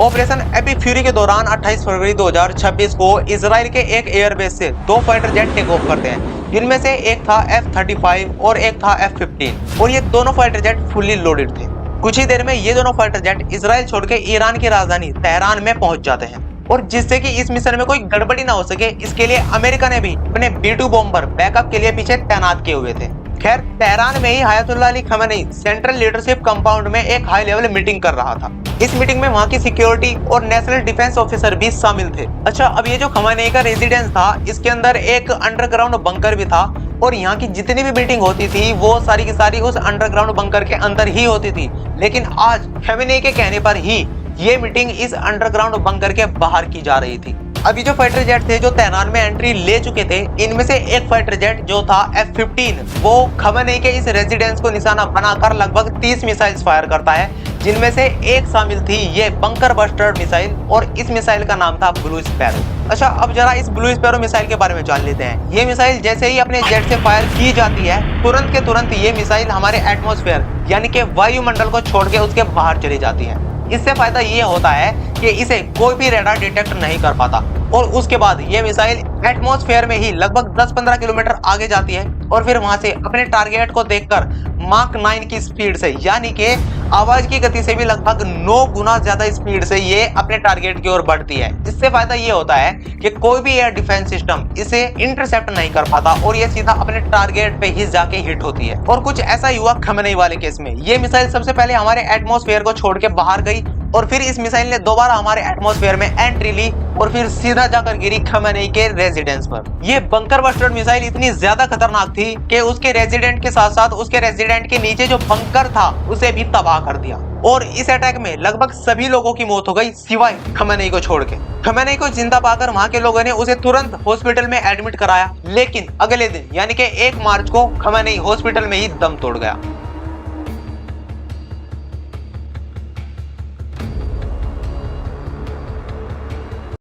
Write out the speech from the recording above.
Operation AP fury के दौरान 28 फरवरी 2026 को इजराइल के एक एयरबेस से 2 फाइटर जेट टेक ऑफ करते हैं, जिनमें से एक था F-35 और एक था F-15 और ये दोनों फाइटर जेट फुल्ली लोडेड थे। कुछ ही देर में ये दोनों फाइटर जेट इजराइल छोड़ के ईरान की राजधानी तेहरान में पहुंच जाते हैं और जिससे कि इस मिशन में कोई गड़बड़ी ना हो सके, इसके लिए अमेरिका ने भी अपने B-2 बॉम्बर बैकअप के लिए पीछे तैनात किए हुए थे। खैर, तेहरान में ही Ayatollah Ali Khamenei central leadership compound में एक हाई लेवल मीटिंग कर रहा था। इस मीटिंग में वहाँ की सिक्योरिटी और नेशनल डिफेंस ऑफिसर भी शामिल थे। अच्छा, अब ये जो खमेनी का रेजिडेंस था, इसके अंदर एक अंडरग्राउंड बंकर भी था और यहाँ की जितनी भी मीटिंग होती थी वो सारी की सारी उस अंडरग्राउंड बंकर के अंदर ही होती थी। लेकिन आज खमेनी के कहने पर ही ये मीटिंग इस अंडरग्राउंड बंकर के बाहर की जा रही थी। अभी जो फाइटर जेट थे जो तेहरान में एंट्री ले चुके थे, इनमें से एक फाइटर जेट जो था F-15 वो खमेनी के इस रेजिडेंस को निशाना बनाकर लगभग 30 मिसाइल्स फायर करता है, जिनमें से एक शामिल थी ये बंकर बस्टर मिसाइल और इस मिसाइल का नाम था ब्लू स्पैरो। अच्छा, अब जरा इस ब्लू स्पैरो मिसाइल के बारे में जान लेते हैं। ये मिसाइल जैसे ही अपने जेट से फायर की जाती है, तुरंत के तुरंत ये मिसाइल हमारे एटमॉस्फेयर यानी कि वायुमंडल को छोड़ के उसके बाहर चली जाती है। इससे फायदा ये होता है कि इसे कोई भी रेडार डिटेक्ट नहीं कर पाता और उसके बाद ये मिसाइल एटमॉस्फेयर में ही लगभग 10-15 किलोमीटर आगे जाती है और फिर वहां से अपने टारगेट को देखकर माक 9 की स्पीड से यानी कि आवाज की गति से भी लगभग 9 गुना ज्यादा स्पीड से ये अपने टारगेट की ओर बढ़ती है। इससे फायदा ये होता है कि कोई भी एयर डिफेंस सिस्टम इसे इंटरसेप्ट नहीं कर पाता और ये सीधा अपने टारगेट पे ही जाके हिट होती है। और कुछ ऐसा हुआ खमेनी वाले केस में। ये मिसाइल सबसे पहले हमारे एटमॉस्फेयर को छोड़ के बाहर गई और फिर इस मिसाइल ने दोबारा हमारे एटमॉस्फेयर में एंट्री ली और फिर सीधा जाकर गिरी खमेनी के रेजिडेंस पर। ये बंकर बस्टर मिसाइल इतनी ज्यादा खतरनाक थी कि उसके रेजिडेंट के साथ साथ उसके रेजिडेंट के नीचे जो बंकर था उसे भी तबाह कर दिया और इस अटैक में लगभग सभी लोगों की मौत हो गई सिवाय खमेनी को छोड़ के। खमेनी को जिंदा पाकर वहां के लोगों ने उसे तुरंत हॉस्पिटल में एडमिट कराया, लेकिन अगले दिन यानी कि 1 मार्च को खमेनी हॉस्पिटल में ही दम तोड़ गया।